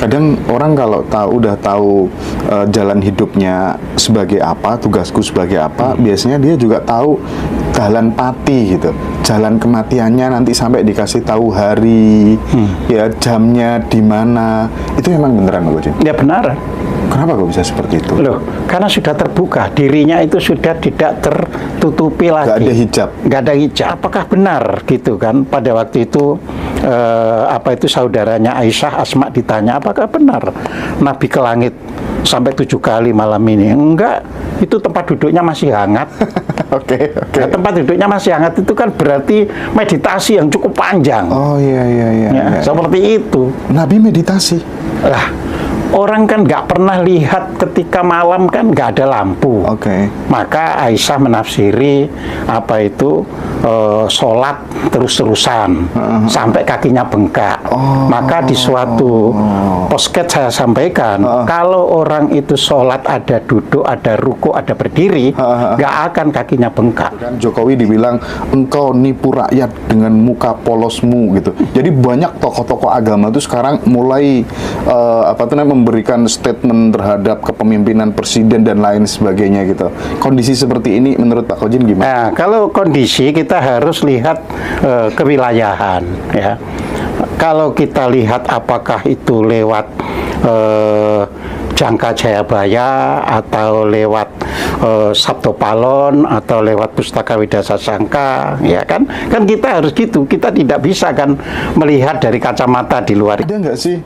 Kadang orang kalau udah tahu jalan hidupnya sebagai apa, tugasku sebagai apa, biasanya dia juga tahu jalan pati gitu, jalan kematiannya nanti sampai dikasih tahu hari, ya jamnya di mana. Itu memang beneran Pak Jin? Ya benar. Kenapa kok bisa seperti itu? Loh, karena sudah terbuka, dirinya itu sudah tidak tertutupi lagi. Gak ada hijab. Gak ada hijab. Apakah benar gitu kan? Pada waktu itu saudaranya Aisyah Asma ditanya, apakah benar Nabi ke langit sampai 7 kali malam ini? Enggak, itu tempat duduknya masih hangat. Oke. Nah, tempat duduknya masih hangat itu kan berarti meditasi yang cukup panjang. Oh iya. Seperti itu. Nabi meditasi. Lah, orang kan nggak pernah lihat ketika malam kan nggak ada lampu. Oke. Maka Aisyah menafsiri sholat terus-terusan sampai kakinya bengkak. Maka di suatu posket saya sampaikan, kalau orang itu sholat ada duduk, ada ruku, ada berdiri, nggak akan kakinya bengkak. Kan Jokowi dibilang engkau nipu rakyat dengan muka polosmu gitu. Jadi banyak tokoh-tokoh agama itu sekarang mulai memberikan statement terhadap kepemimpinan presiden dan lain sebagainya gitu. Kondisi seperti ini menurut Pak Kojin gimana? Nah, kalau kondisi kita harus lihat kewilayahan ya. Kalau kita lihat apakah itu lewat Jangka Jayabaya atau lewat Sabto Palon atau lewat Pustaka Widasa Sangka, ya kan kita harus gitu. Kita tidak bisa kan melihat dari kacamata di luar. Ada nggak sih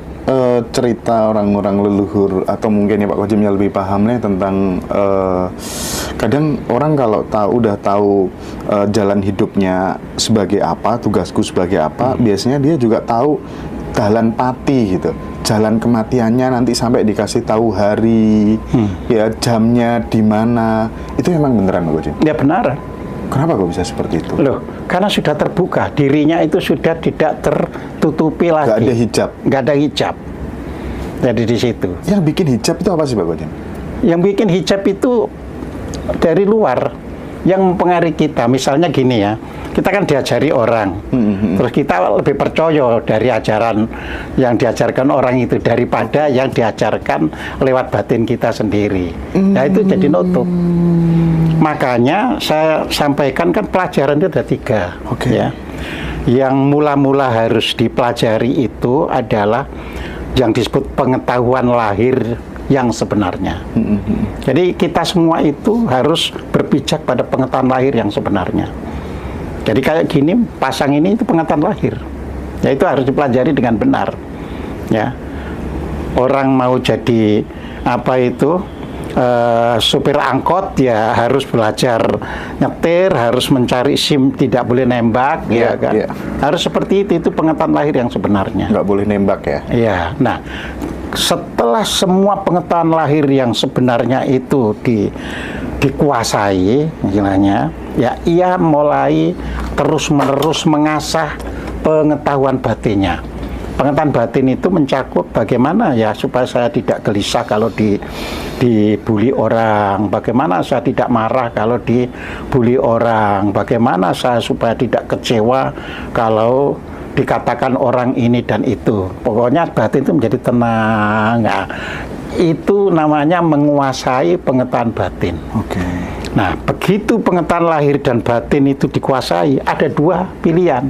cerita orang-orang leluhur atau mungkin ya Pak Kojimnya lebih paham nih tentang kadang orang kalau udah tahu jalan hidupnya sebagai apa, tugasku sebagai apa, biasanya dia juga tahu jalan pati gitu, jalan kematiannya nanti sampai dikasih tahu hari, ya jamnya di mana. Itu memang beneran Pak Kojim? Ya benar. Kenapa kok bisa seperti itu? Loh, karena sudah terbuka, dirinya itu sudah tidak tertutupi lagi. Gak ada hijab. Gak ada hijab. Jadi di situ. Yang bikin hijab itu apa sih Pak Kojim? Yang bikin hijab itu dari luar, yang mempengaruhi kita. Misalnya gini ya, kita kan diajari orang, terus kita lebih percaya dari ajaran yang diajarkan orang itu daripada yang diajarkan lewat batin kita sendiri. Nah itu jadi nutup. Makanya saya sampaikan kan pelajaran itu ada 3. Ya. Yang mula-mula harus dipelajari itu adalah yang disebut pengetahuan lahir yang sebenarnya. Jadi kita semua itu harus berpijak pada pengetahuan lahir yang sebenarnya. Jadi kayak gini, pasang ini itu pengetahuan lahir. Ya itu harus dipelajari dengan benar. Ya. Orang mau jadi supir angkot ya harus belajar nyetir, harus mencari SIM, tidak boleh nembak, ya kan? Harus seperti itu pengetahuan lahir yang sebenarnya. Nggak boleh nembak ya? Iya. Nah, setelah semua pengetahuan lahir yang sebenarnya itu dikuasai, istilahnya, ya ia mulai terus-menerus mengasah pengetahuan batinnya. Pengetahuan batin itu mencakup bagaimana ya supaya saya tidak gelisah kalau dibuli orang, bagaimana saya tidak marah kalau dibuli orang, bagaimana saya supaya tidak kecewa kalau dikatakan orang ini dan itu. Pokoknya batin itu menjadi tenang. Nah, itu namanya menguasai pengetahuan batin. Nah, begitu pengetahuan lahir dan batin itu dikuasai, ada 2 pilihan.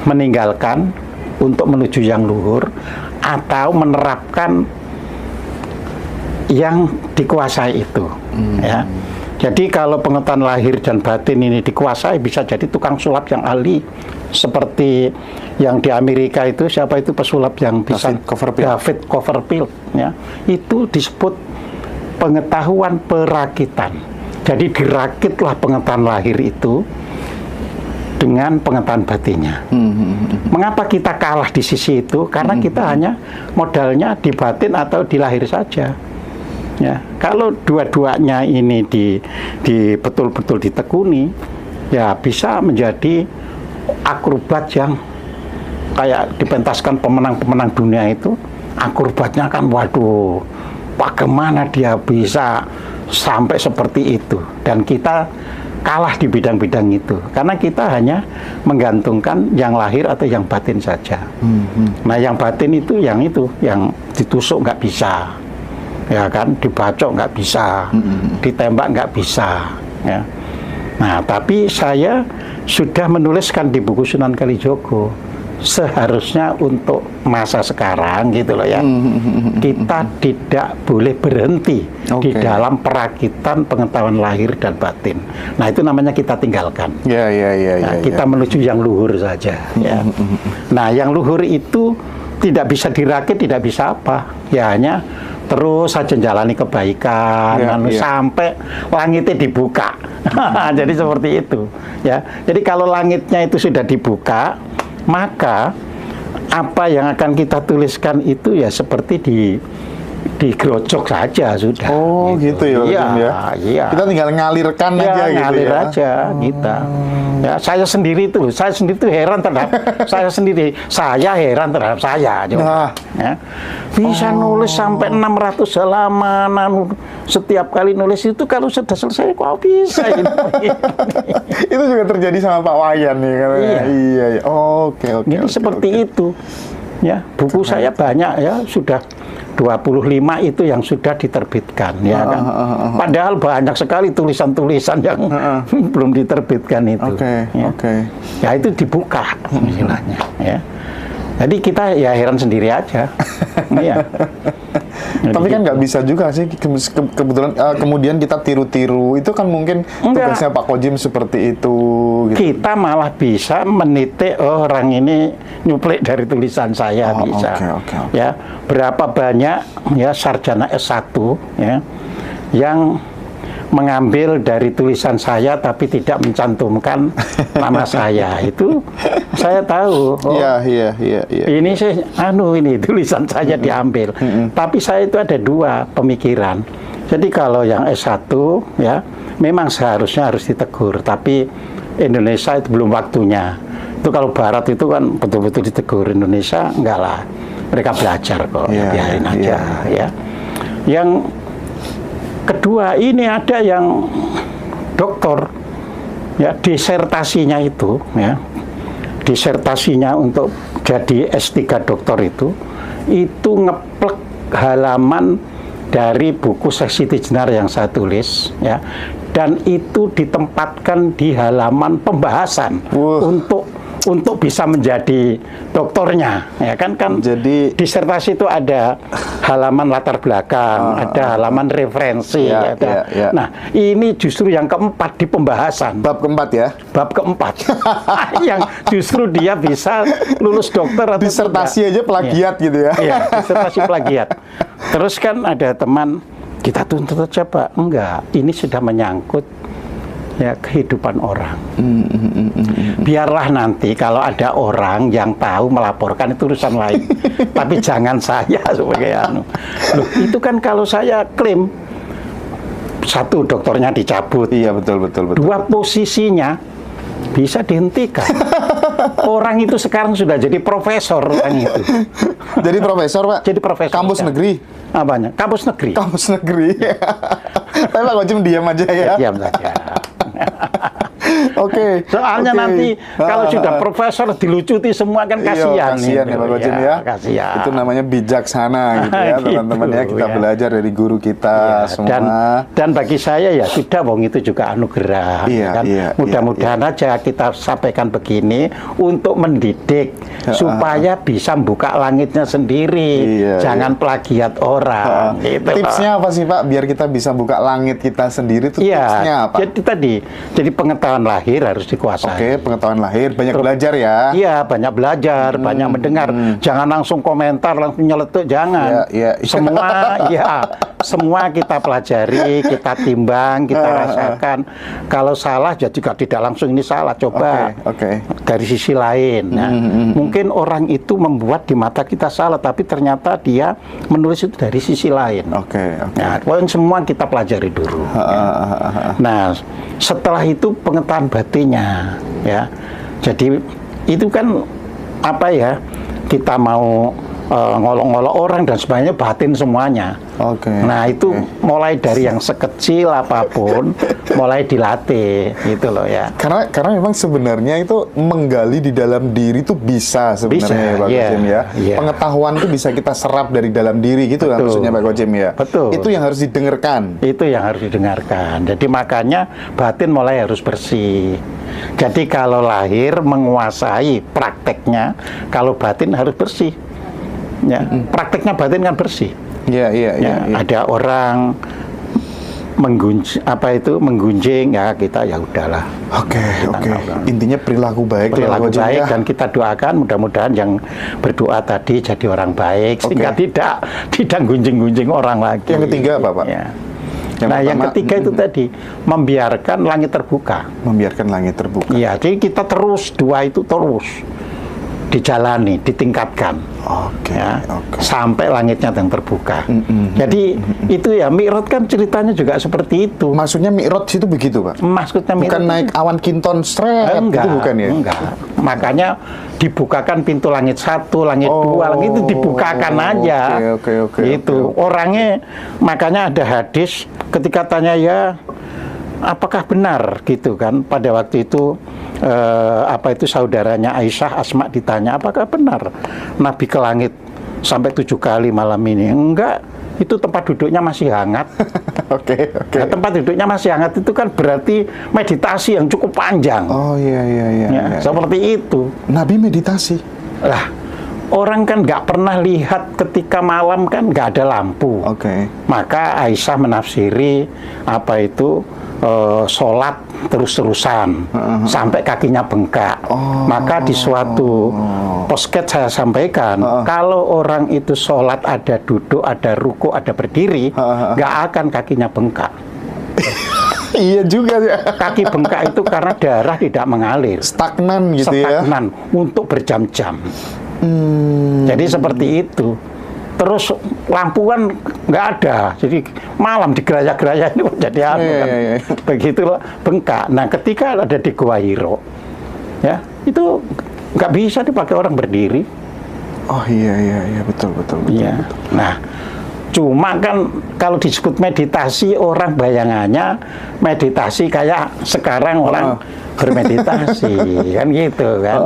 Meninggalkan untuk menuju yang luhur atau menerapkan yang dikuasai itu. Ya. Jadi kalau pengetahuan lahir dan batin ini dikuasai, bisa jadi tukang sulap yang ahli, seperti yang di Amerika itu, siapa itu pesulap yang bisa, David Copperfield, ya. Itu disebut pengetahuan perakitan. Jadi dirakitlah pengetahuan lahir itu dengan pengetahuan batinnya. Mengapa kita kalah di sisi itu? Karena kita hanya modalnya di batin atau di lahir saja. Ya, kalau dua-duanya ini betul-betul ditekuni, ya bisa menjadi akrobat yang kayak dipentaskan pemenang-pemenang dunia itu. Akrobatnya kan, waduh, bagaimana dia bisa sampai seperti itu. Dan kita kalah di bidang-bidang itu, karena kita hanya menggantungkan yang lahir atau yang batin saja. Nah, yang batin itu yang ditusuk nggak bisa, ya kan, dibacok nggak bisa, ditembak nggak bisa, ya. Nah, tapi saya sudah menuliskan di buku Sunan Kalijogo, seharusnya untuk masa sekarang gitu loh ya, kita tidak boleh berhenti di dalam perakitan pengetahuan lahir dan batin. Nah, itu namanya kita tinggalkan. Kita menuju yang luhur saja. Ya. Nah, yang luhur itu tidak bisa dirakit, tidak bisa apa, ya hanya terus saja jalani kebaikan, sampai langitnya dibuka. Jadi seperti itu. Ya, jadi kalau langitnya itu sudah dibuka, maka apa yang akan kita tuliskan itu ya seperti digerojok saja sudah. Oh gitu ya, iya. Kita tinggal ngalirkan aja gitu ngalir ya. aja kita. Ya, saya sendiri tuh heran terhadap saya sendiri. Saya heran terhadap saya. Ya. Bisa nulis sampai 600 halaman. Setiap kali nulis itu kalau sudah selesai kok bisa gitu. Itu juga terjadi sama Pak Wayan nih katanya. Iya. Oke. Jadi seperti itu. Ya, buku saya banyak ya, sudah 25 itu yang sudah diterbitkan, ya kan. Padahal banyak sekali tulisan-tulisan yang belum diterbitkan itu. Ya itu dibuka istilahnya, ya. Jadi kita ya heran sendiri aja. Iya. Tapi kan nggak bisa juga sih, kebetulan kemudian kita tiru-tiru, itu kan mungkin tugasnya Pak Kojim seperti itu. Gitu. Kita malah bisa menitik, orang ini nyuplik dari tulisan saya, bisa. Ya, berapa banyak ya sarjana S1 ya yang mengambil dari tulisan saya tapi tidak mencantumkan nama saya. Itu saya tahu. Iya. Ini ini tulisan saya diambil. Tapi saya itu ada dua pemikiran. Jadi kalau yang S1 ya memang seharusnya harus ditegur, tapi Indonesia itu belum waktunya. Itu kalau Barat itu kan betul-betul ditegur, Indonesia enggak lah. Mereka belajar kok, biarin aja ya. Yang kedua, ini ada yang doktor, ya disertasinya itu, ya disertasinya untuk jadi S3 doktor itu ngeplek halaman dari buku Seksi Tijnar yang saya tulis, ya, dan itu ditempatkan di halaman pembahasan untuk bisa menjadi doktornya, ya kan jadi disertasi itu ada halaman latar belakang, ada halaman referensi, Nah, ini justru yang keempat di pembahasan. Bab keempat ya? Bab keempat. Yang justru dia bisa lulus dokter atau disertasi tidak. Aja plagiat gitu ya? Iya, disertasi plagiat. Terus kan ada teman, kita tuntut aja Pak, enggak, ini sudah menyangkut ya kehidupan orang. Biarlah nanti kalau ada orang yang tahu melaporkan itu urusan lain. Tapi jangan saya sebagai Loh, itu kan kalau saya klaim satu dokternya dicabut. Iya, betul. Dua, posisinya bisa dihentikan. Orang itu sekarang sudah jadi profesor orang itu. Jadi profesor, Pak? Jadi profesor. Kampus negeri? Apanya? Kampus negeri. Kampus negeri. Tapi Pak Kojim diam aja ya? Diam saja. Soalnya nanti kalau sudah profesor dilucuti semua kan kasihan. Kasihan ya Pak Kojim ya. Kasihan. Itu namanya bijaksana gitu ya teman-teman ya. Kita belajar dari guru kita semua. Dan bagi saya ya sudah, wong itu juga anugerah. Mudah-mudahan aja kita sampaikan begini untuk mendidik supaya bisa membuka langitnya sendiri. Jangan plagiat orang. Gitu, tipsnya apa sih Pak biar kita bisa buka langit kita sendiri itu tipsnya apa? Jadi pengetahuan lahir harus dikuasai. Pengetahuan lahir, banyak belajar ya. Iya, banyak belajar, banyak mendengar. Jangan langsung komentar, langsung nyeletuk, jangan. Semua kita pelajari, kita timbang, kita rasakan. Kalau salah, ya juga tidak langsung ini salah. Coba dari sisi lain. Nah, mungkin orang itu membuat di mata kita salah, tapi ternyata dia menulis itu dari sisi lain. Nah, semua kita pelajari dulu. Nah, setelah itu pengetahuan batinnya, ya. Jadi itu kan apa ya? Kita mau ngolok-ngolok orang dan sebagainya, batin semuanya. Oke. Nah itu mulai dari yang sekecil apapun, mulai dilatih, gitu loh ya. Karena memang sebenarnya itu menggali di dalam diri itu bisa sebenarnya Bisa, ya Pak iya, Kojem ya. iya. Pengetahuan itu bisa kita serap dari dalam diri gitu kan Betul. maksudnya Pak Kojem ya. Betul. Itu yang harus didengarkan. Itu yang harus didengarkan. Jadi makanya batin mulai harus bersih. Jadi kalau lahir menguasai prakteknya, kalau batin harus bersih. Ya, prakteknya batin kan bersih. Iya, iya, iya. Ya, Iya. ada orang menggunjing ya kita ya udahlah. Oke, oke. Intinya perilaku baik. Perilaku Pak Kojem, baik ya. dan kita doakan mudah-mudahan yang berdoa tadi jadi orang baik sehingga tidak gunjing-gunjing orang lagi. Yang ketiga apa, Pak? Ya. Yang Yang pertama, ketiga itu tadi membiarkan langit terbuka. membiarkan langit terbuka. Iya, jadi kita terus dua itu terus dijalani, ditingkatkan. Oke, Ya, oke. sampai langitnya yang terbuka. Jadi itu ya Mi'raj kan ceritanya juga seperti itu. Maksudnya Mi'raj itu begitu, Pak? Maksudnya Bukan Mi'raj naik awan kinton seret, enggak, itu bukan ya? enggak. Makanya dibukakan pintu langit 1, langit 2, langit itu dibukakan aja. Oke. Itu orangnya, makanya ada hadis ketika tanya ya, apakah benar gitu kan? Pada waktu itu saudaranya Aisyah Asma ditanya, apakah benar Nabi ke langit sampai 7 kali malam ini? Enggak. Itu tempat duduknya masih hangat. Oke. Nah, tempat duduknya masih hangat itu kan berarti meditasi yang cukup panjang. Oh iya. Ya, seperti itu. Nabi meditasi. Lah, orang kan nggak pernah lihat ketika malam kan nggak ada lampu. Oke. Maka Aisyah menafsiri sholat terus-terusan sampai kakinya bengkak. Maka di suatu posket saya sampaikan, kalau orang itu sholat ada duduk, ada ruku, ada berdiri, nggak akan kakinya bengkak. Iya juga ya. Kaki bengkak itu karena darah tidak mengalir. Stagnan gitu ya. Stagnan untuk berjam-jam. Jadi seperti itu. Terus lampu kan nggak ada, jadi malam digeraya-geraya ini kok jadi apa kan? Iya. Begitulah bengkak. Nah ketika ada di Gua Hiro, ya itu nggak bisa dipakai orang berdiri. Oh iya betul. Iya. Nah cuma kan kalau disebut meditasi orang bayangannya meditasi kayak sekarang orang bermeditasi kan gitu kan.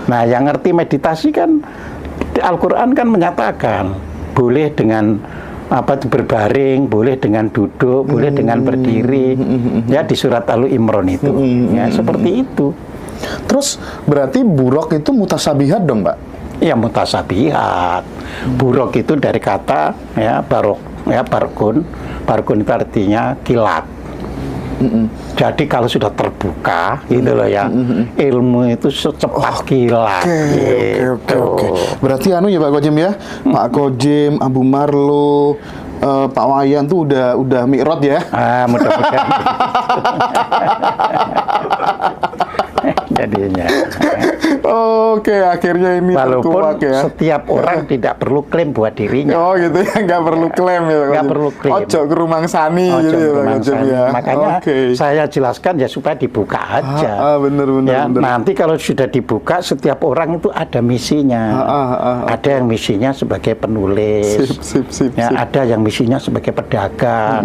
Nah yang ngerti meditasi kan Al-Quran kan menyatakan boleh dengan berbaring, boleh dengan duduk, boleh dengan berdiri, ya di surat Al-Imran itu, ya seperti itu. Terus berarti buruk itu mutasabihat dong, Pak? Ya mutasabihat. Buruk itu dari kata ya barkun itu artinya kilat. Jadi kalau sudah terbuka gitu loh ya, ilmu itu secepat kilat. Oke. Berarti ya Pak Kojem ya, Pak Kojem, Abu Marlo, Pak Wayan tuh udah Mi'raj ya. Mudah-mudahan. Jadinya. Oke, akhirnya ini walaupun ya. Setiap orang tidak perlu klaim buat dirinya. Oh gitu ya, nggak perlu klaim ya. Nggak perlu klaim. Ojo kerumangsani gitu ya Pak Kojem ya. Makanya saya jelaskan ya supaya dibuka aja. Bener. Nanti kalau sudah dibuka, setiap orang itu ada misinya. Ada yang misinya sebagai penulis. Sip. Ada yang misinya sebagai pedagang.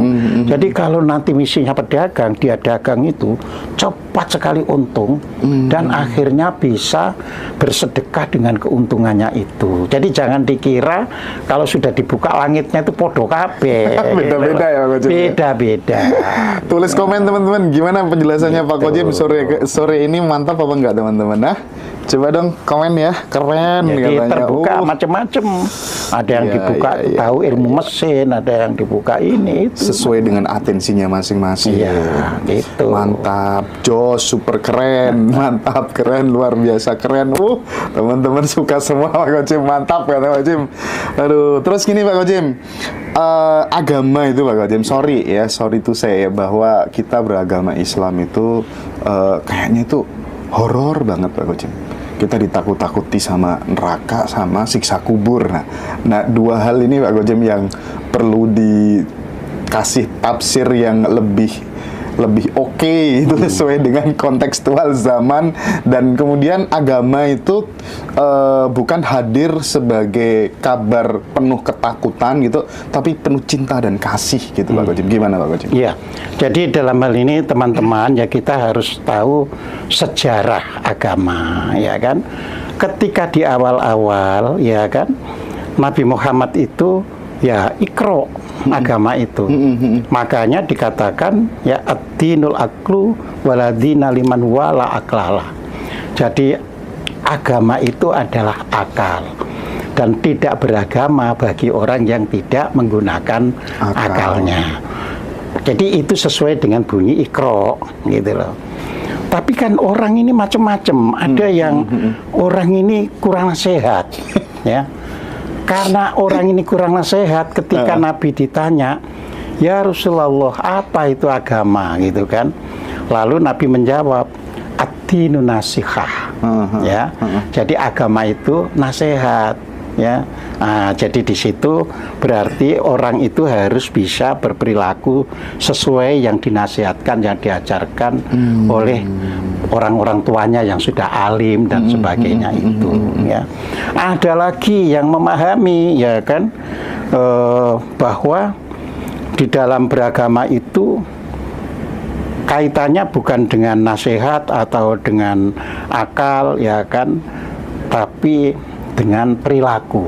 Jadi kalau nanti misinya pedagang, dia dagang itu cepat sekali untung dan akhirnya bisa bersedekah dengan keuntungannya itu. Jadi jangan dikira kalau sudah dibuka langitnya itu podo kabeh. Beda-beda ya Pak Kojem. Beda-beda. Tulis komen teman-teman, gimana penjelasannya Pak Kojem sore ini, mantap apa enggak teman-teman? Nah, coba dong komen ya, keren. Jadi katanya. terbuka macam-macam. Ada yang dibuka tahu ilmu mesin, ada yang dibuka ini itu. Sesuai dengan atensinya masing-masing. Iya, gitu. Mantap, jos, super keren, mantap, keren, luar biasa keren. Teman-teman suka semua Pak Kojem, mantap kata Pak Kojem. Aduh, terus gini Pak Kojem, agama itu Pak Kojem, sorry to say ya, bahwa kita beragama Islam itu kayaknya itu horor banget Pak Kojem. Kita ditakut-takuti sama neraka, sama siksa kubur. Nah, dua hal ini Pak Kojem yang perlu dikasih tafsir yang lebih lebih oke itu sesuai dengan kontekstual zaman, dan kemudian agama itu bukan hadir sebagai kabar penuh ketakutan gitu, tapi penuh cinta dan kasih gitu Pak Gojim. Gimana Pak Gojim? Iya, jadi dalam hal ini teman-teman ya kita harus tahu sejarah agama, ya kan. Ketika di awal-awal, ya kan, Nabi Muhammad itu ya ikro agama itu. Makanya dikatakan ya ad-dinul aklu waladina liman wala aklala. Jadi agama itu adalah akal, dan tidak beragama bagi orang yang tidak menggunakan akalnya. Jadi itu sesuai dengan bunyi ikro gitu loh. Tapi kan orang ini macam-macam. Ada yang orang ini kurang sehat, ya. Karena orang ini kurang nasihat, ketika Nabi ditanya, ya Rasulullah, apa itu agama, gitu kan? Lalu Nabi menjawab, ad-dinu nasihah, ya. Jadi agama itu nasihat, ya. Nah, jadi di situ berarti orang itu harus bisa berperilaku sesuai yang dinasihatkan, yang diajarkan oleh orang-orang tuanya yang sudah alim dan sebagainya itu, ya. Ada lagi yang memahami, ya kan, bahwa di dalam beragama itu kaitannya bukan dengan nasihat atau dengan akal, ya kan, tapi dengan perilaku.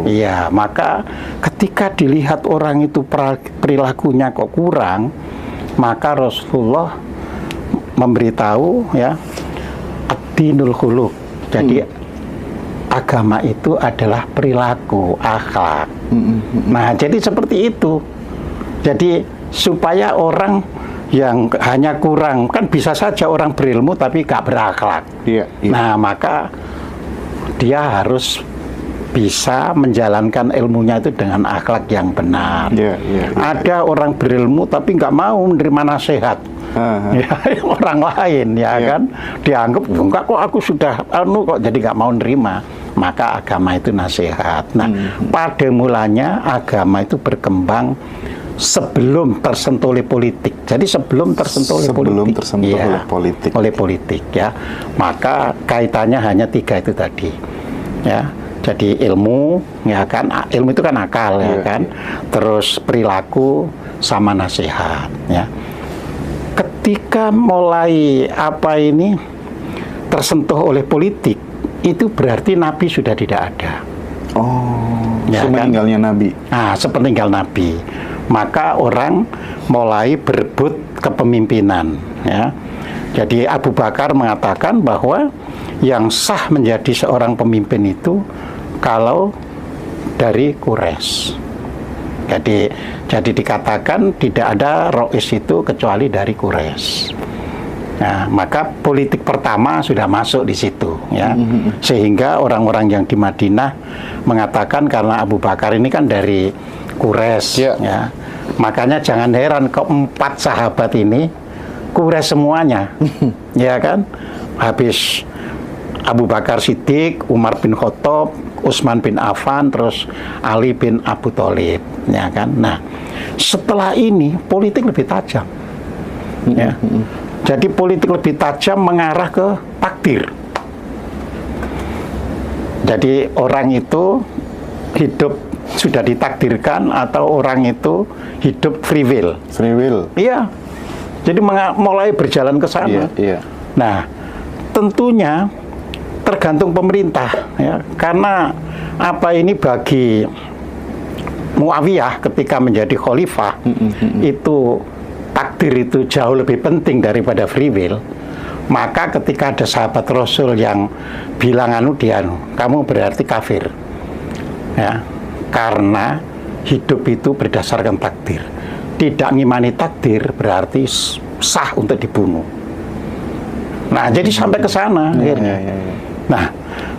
Iya, maka ketika dilihat orang itu perilakunya kok kurang, maka Rasulullah memberitahu, ya, ad-dinul khuluq. Jadi agama itu adalah perilaku, akhlak. Nah, jadi seperti itu. Jadi supaya orang yang hanya kurang, kan bisa saja orang berilmu tapi gak berakhlak. Nah, maka dia harus bisa menjalankan ilmunya itu dengan akhlak yang benar. Ada orang berilmu tapi nggak mau menerima nasihat, ya, orang lain, ya kan, dianggap enggak kok aku sudah kok, jadi nggak mau nerima. Maka agama itu nasihat. Nah, pada mulanya agama itu berkembang sebelum tersentuh oleh politik. Jadi sebelum tersentuh oleh politik, ya. Maka kaitannya hanya 3 itu tadi, ya. Jadi ilmu, ya kan, ilmu itu kan akal, ya kan. Terus perilaku sama nasihat, ya. Ketika mulai tersentuh oleh politik, itu berarti Nabi sudah tidak ada. Ya, sepeninggalnya kan? Nabi. Sepeninggal Nabi. Maka orang mulai berebut kepemimpinan, ya. Jadi Abu Bakar mengatakan bahwa yang sah menjadi seorang pemimpin itu kalau dari Quraisy. Jadi dikatakan tidak ada rais itu kecuali dari Quraisy. Nah, maka politik pertama sudah masuk di situ, ya. Sehingga orang-orang yang di Madinah mengatakan karena Abu Bakar ini kan dari Quraisy, ya. Makanya jangan heran keempat sahabat ini Quraisy semuanya, ya kan. Habis Abu Bakar Siddiq, Umar bin Khattab, Utsman bin Affan, terus Ali bin Abu Thalib, ya kan. Nah, setelah ini politik lebih tajam, ya. Jadi politik lebih tajam mengarah ke takdir. Jadi orang itu hidup sudah ditakdirkan atau orang itu hidup free will. Iya. Jadi mulai berjalan ke sana. Nah, tentunya tergantung pemerintah, ya. Karena ini bagi Muawiyah ketika menjadi khalifah itu takdir itu jauh lebih penting daripada free will. Maka ketika ada sahabat Rasul yang bilang kamu berarti kafir, ya, karena hidup itu berdasarkan takdir. Tidak ngimani takdir berarti sah untuk dibunuh. Nah, jadi sampai ke sana akhirnya. Nah,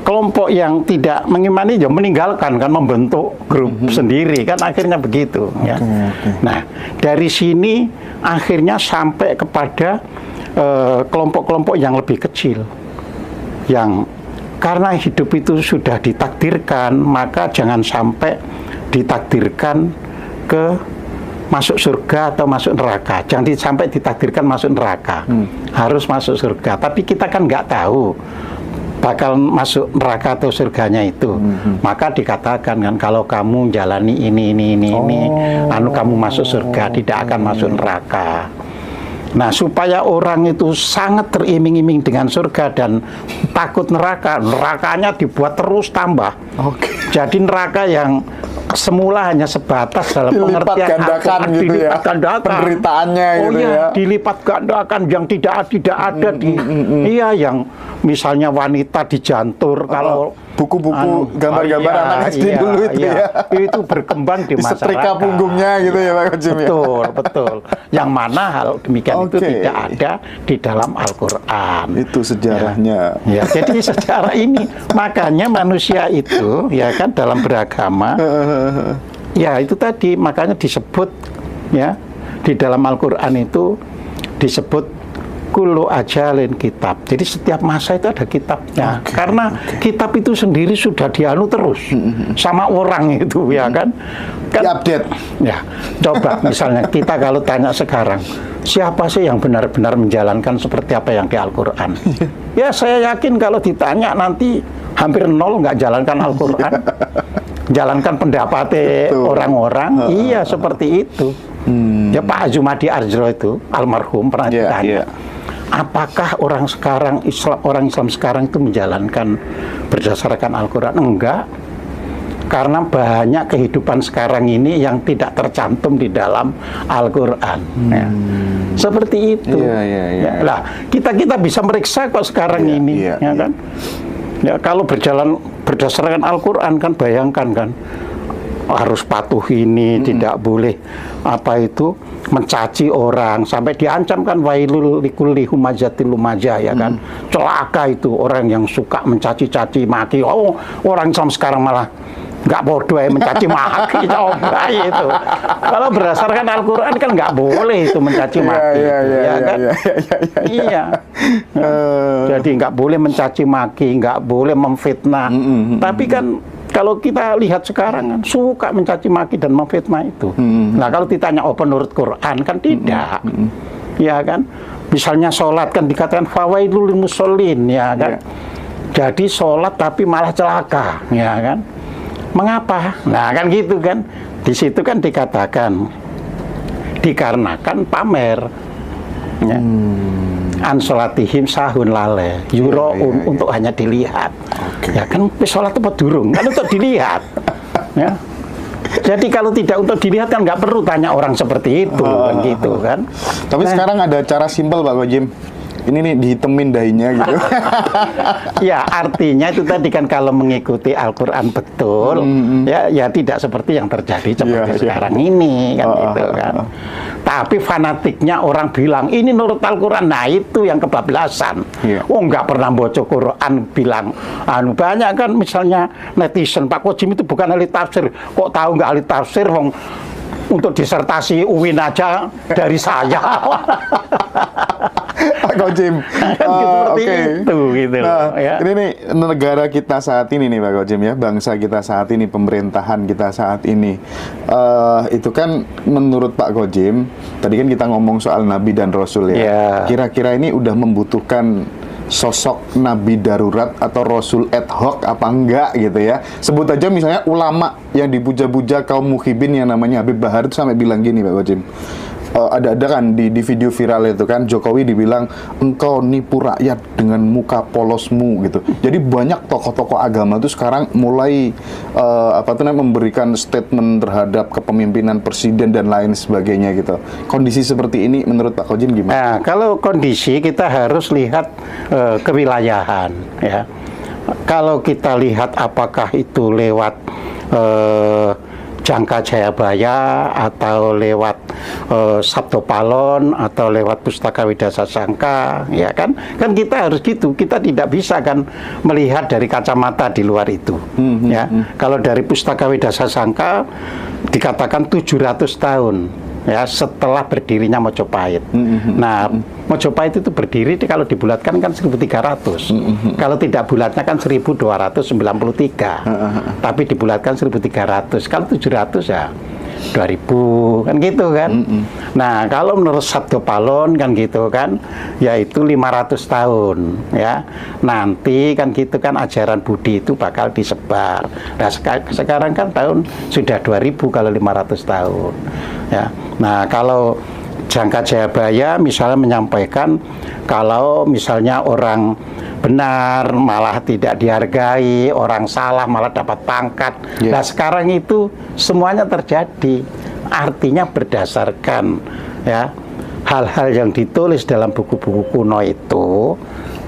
kelompok yang tidak mengimani ya meninggalkan, kan, membentuk grup sendiri, kan, akhirnya begitu, ya. Nah, dari sini akhirnya sampai kepada kelompok-kelompok yang lebih kecil, yang karena hidup itu sudah ditakdirkan, maka jangan sampai ditakdirkan ke masuk surga atau masuk neraka. Jangan sampai ditakdirkan masuk neraka. Harus masuk surga. Tapi kita kan nggak tahu bakal masuk neraka atau surganya itu. Maka dikatakan kan kalau kamu jalani ini, kamu masuk surga, tidak akan masuk neraka. Nah, supaya orang itu sangat teriming-iming dengan surga dan takut neraka, nerakanya dibuat terus tambah. Jadi neraka yang semula hanya sebatas dalam dilipat pengertian gandakan gitu dilipat ya, gandakan penderitaannya gitu iya, ya, dilipat gandakan yang tidak ada di iya, yang misalnya wanita dijantur kalau buku-buku gambar-gambar iya, anak SD dulu itu ya, itu berkembang di masyarakat, setrika punggungnya gitu ya Pak Kojim ya. Betul. Yang mana hal demikian itu tidak ada di dalam Al-Quran. Itu sejarahnya. Ya, jadi sejarah ini makanya manusia itu ya kan dalam beragama ya itu tadi makanya disebut ya di dalam Al-Quran itu disebut kullu ajalin kitab. Jadi setiap masa itu ada kitabnya. Karena kitab itu sendiri sudah dianu terus sama orang itu ya kan. Update. Ya, coba misalnya kita kalau tanya sekarang, siapa sih yang benar-benar menjalankan seperti apa yang di Al-Quran? Ya saya yakin kalau ditanya nanti hampir nol nggak jalankan Al-Quran. Jalankan pendapat orang-orang, iya seperti itu. Ya Pak Azumadi Arjro itu almarhum pernah ditanya, apakah orang Islam sekarang itu menjalankan berdasarkan Al-Quran? Enggak, karena banyak kehidupan sekarang ini yang tidak tercantum di dalam Al-Quran. Ya. Seperti itu. Ya, lah kita bisa meriksa kok sekarang ini, ya kan? Ya kalau berjalan berdasarkan Al-Quran kan, bayangkan kan, harus patuh ini, tidak boleh apa itu mencaci orang, sampai diancam kan wailul likulli humazatil lumazah ya kan. Celaka itu orang yang suka mencaci-caci maki. Oh, orang Islam sekarang malah nggak bodoh ya mencaci maki, coba itu. Kalau berdasarkan Al-Quran kan nggak boleh itu mencaci maki, ya kan? Iya. Jadi nggak boleh mencaci maki, nggak boleh memfitnah. Tapi kan kalau kita lihat sekarang kan suka mencaci maki dan memfitnah itu. Nah kalau ditanya menurut Quran kan tidak, ya kan? Misalnya sholat kan dikatakan fawailul lil musholin, ya kan? Jadi sholat tapi malah celaka, ya kan? Mengapa? Nah kan gitu kan? Di situ kan dikatakan dikarenakan pamer. Ya. An sholatihim sahun lale yuro'un untuk hanya dilihat. Ya kan sholat apa durung kan untuk dilihat. Ya. Jadi kalau tidak untuk dilihat kan nggak perlu tanya orang seperti itu kan gitu kan. Tapi sekarang ada cara simpel Pak Kojim. Ini nih dihitemin dahinya gitu. Ya artinya itu tadi kan kalau mengikuti Al-Quran betul, ya tidak seperti yang terjadi seperti sekarang ini kan gitu kan. Tapi fanatiknya orang bilang ini menurut Al-Quran, nah itu yang kebablasan. Oh nggak pernah baca Quran bilang, banyak kan misalnya netizen Pak Kojim itu bukan ahli tafsir, kok tahu nggak ahli tafsir, wong untuk disertasi UIN aja dari saya. Pak Kojim, itu gitu. Nah, ya. ini nih negara kita saat ini nih Pak Kojim ya, bangsa kita saat ini, pemerintahan kita saat ini, itu kan menurut Pak Kojim, tadi kan kita ngomong soal Nabi dan Rasul ya, kira-kira ini udah membutuhkan sosok Nabi darurat atau Rasul ad hoc apa enggak gitu ya. Sebut aja misalnya ulama yang dipuja-puja kaum muhibin yang namanya Habib Bahar itu sampai bilang gini Pak Kojim, ada kan di video viral itu kan Jokowi dibilang engkau nipu rakyat dengan muka polosmu gitu. Jadi banyak tokoh-tokoh agama itu sekarang mulai memberikan statement terhadap kepemimpinan presiden dan lain sebagainya gitu. Kondisi seperti ini menurut Pak Kojim gimana? Nah, kalau kondisi kita harus lihat kewilayahan ya. Kalau kita lihat apakah itu lewat Jangka Jayabaya atau lewat Sabdo Palon atau lewat Pustaka Widasa Sangka, ya kan kita harus gitu, kita tidak bisa kan melihat dari kacamata di luar itu. Kalau dari Pustaka Widasa Sangka dikatakan 700 tahun ya setelah berdirinya Mojopahit. Nah, Mojopahit itu berdiri kalau dibulatkan kan 1300. Kalau tidak bulatnya kan 1293. Tapi dibulatkan 1300. Kalau 700 ya 2000 kan gitu kan. Nah, kalau menurut Sabdo Palon kan gitu kan, yaitu 500 tahun ya. Nanti kan gitu kan ajaran Budi itu bakal disebar. Nah, sekarang kan tahun sudah 2000 kalau 500 tahun ya. Nah, kalau Jangka Jayabaya misalnya menyampaikan kalau misalnya orang benar malah tidak dihargai, orang salah malah dapat pangkat. Nah, sekarang itu semuanya terjadi. Artinya berdasarkan ya hal-hal yang ditulis dalam buku-buku kuno itu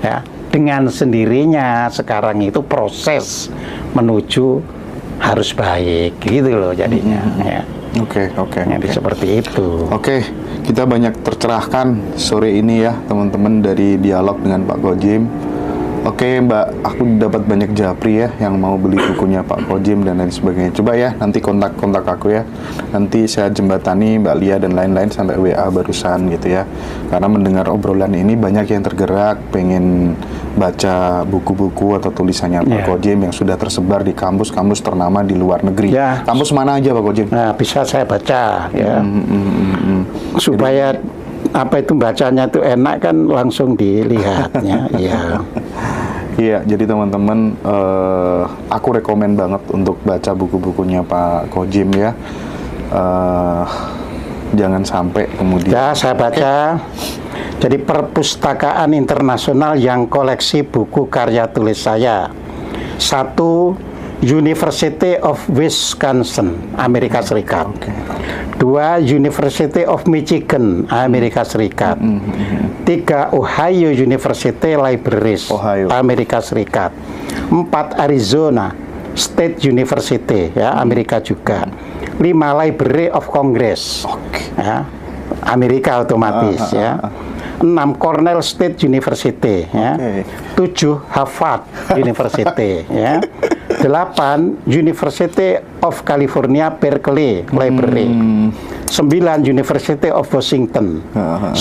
ya, dengan sendirinya sekarang itu proses menuju harus baik gitu loh jadinya ya. Oke. Jadi seperti itu. Oke, kita banyak tercerahkan sore ini ya teman-teman dari dialog dengan Pak Kojim. Oke Mbak, aku dapat banyak japri ya yang mau beli bukunya Pak Kojim dan lain sebagainya. Coba ya nanti kontak aku ya. Nanti saya jembatani Mbak Lia dan lain-lain sampai WA barusan gitu ya. Karena mendengar obrolan ini banyak yang tergerak pengen baca buku-buku atau tulisannya Pak Kojim yang sudah tersebar di kampus-kampus ternama di luar negeri. Kampus mana aja Pak Kojim? Nah, bisa saya baca ya. Supaya apa itu bacanya itu enak kan langsung dilihatnya. Iya, jadi teman-teman, aku rekomen banget untuk baca buku-bukunya Pak Kojim ya. Jangan sampai kemudian. Ya, saya baca. Jadi perpustakaan internasional yang koleksi buku karya tulis saya. 1. University of Wisconsin, Amerika Serikat. 2. University of Michigan, Amerika Serikat. 3. Ohio University Libraries, Amerika Serikat. 4. Arizona State University, ya, Amerika juga. 5. Library of Congress, ya, Amerika otomatis, ya. 6. Cornell State University, ya. 7. Harvard University, ya. 8. University of California Berkeley Library. 9. University of Washington. 10.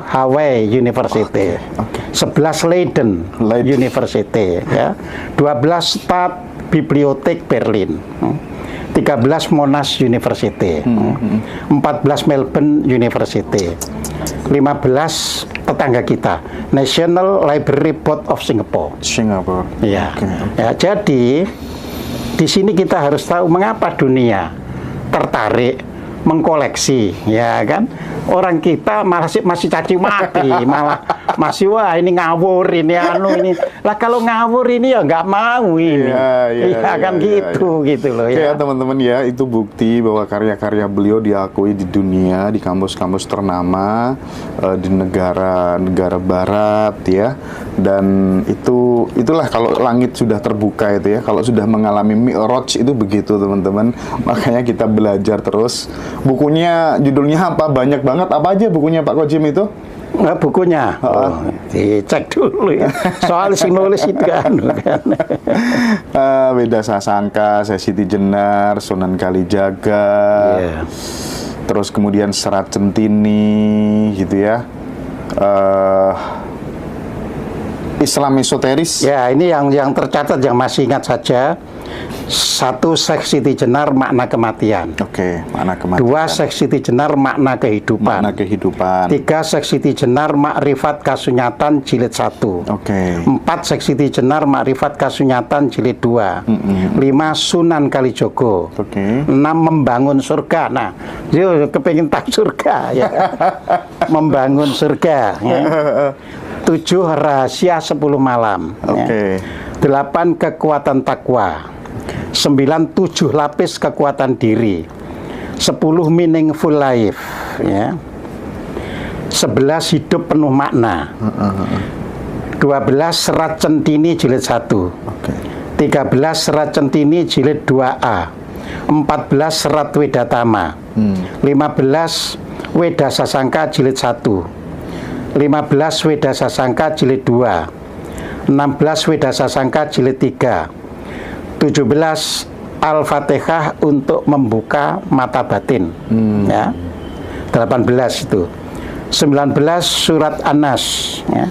Hawaii University. 11. Leiden University, ya. 12. Stadt Bibliothek Berlin. 13. Monash University. 14. Melbourne University. 15. Tetangga kita, National Library Board of Singapore. Ya. Ya, jadi di sini kita harus tahu mengapa dunia tertarik mengkoleksi, ya kan? Orang kita masih caci maki, malah masih wah ini ngawur, ini anu ini. Lah kalau ngawur ini ya nggak mau ini. Gitu loh ya. Ya teman-teman ya, itu bukti bahwa karya-karya beliau diakui di dunia, di kampus-kampus ternama, di negara-negara barat ya. Dan itulah kalau langit sudah terbuka itu ya, kalau sudah mengalami mi'raj itu begitu teman-teman. Makanya kita belajar terus. Bukunya judulnya apa? Banyak banget. Apa aja bukunya Pak Kojim itu? Bukunya dicek dulu ya. Soal si nulis itu kan. Beda Sasangka, Sesiti Jenar, Sunan Kalijaga, terus kemudian Serat Centini gitu ya. Islam esoteris. Ya, ini yang tercatat yang masih ingat saja. 1. Sesiti Jenar makna kematian. Makna kematian. 2. Sesiti Jenar makna kehidupan. 3. Sesiti Jenar makrifat kasunyatan jilid 1. 4. Sesiti Jenar makrifat kasunyatan jilid 2. 5. Sunan Kalijogo. 6. Membangun surga. Nah, dia kepingin tak surga ya. Membangun surga ya. 7. Rahasia 10 malam. 8. Kekuatan takwa. 9. 7 lapis kekuatan diri. 10. Meaningful life ya. 11. Hidup penuh makna. 12. Serat Centini jilid 1. 13. Serat Centini jilid 2A. 14. Serat Wedatama. 15. Weda Sasangka jilid 1. 15. Weda Sasangka jilid 2. 16. Weda Sasangka jilid 3. 17. Al-Fatihah untuk membuka mata batin ya. 18 itu. 19. Surat An-Nas ya.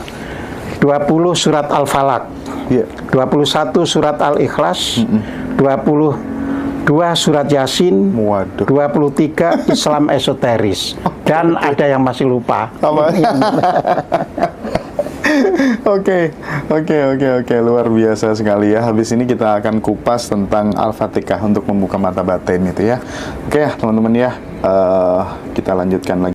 20. Surat Al-Falaq. 21. Surat Al-Ikhlas. 22. 2 surat Yasin, Waduh. 23 Islam esoteris, dan ada yang masih lupa. Apa? Oke, luar biasa sekali ya. Habis ini kita akan kupas tentang Al-Fatihah untuk membuka mata batin itu ya. Oke ya teman-teman ya, kita lanjutkan lagi.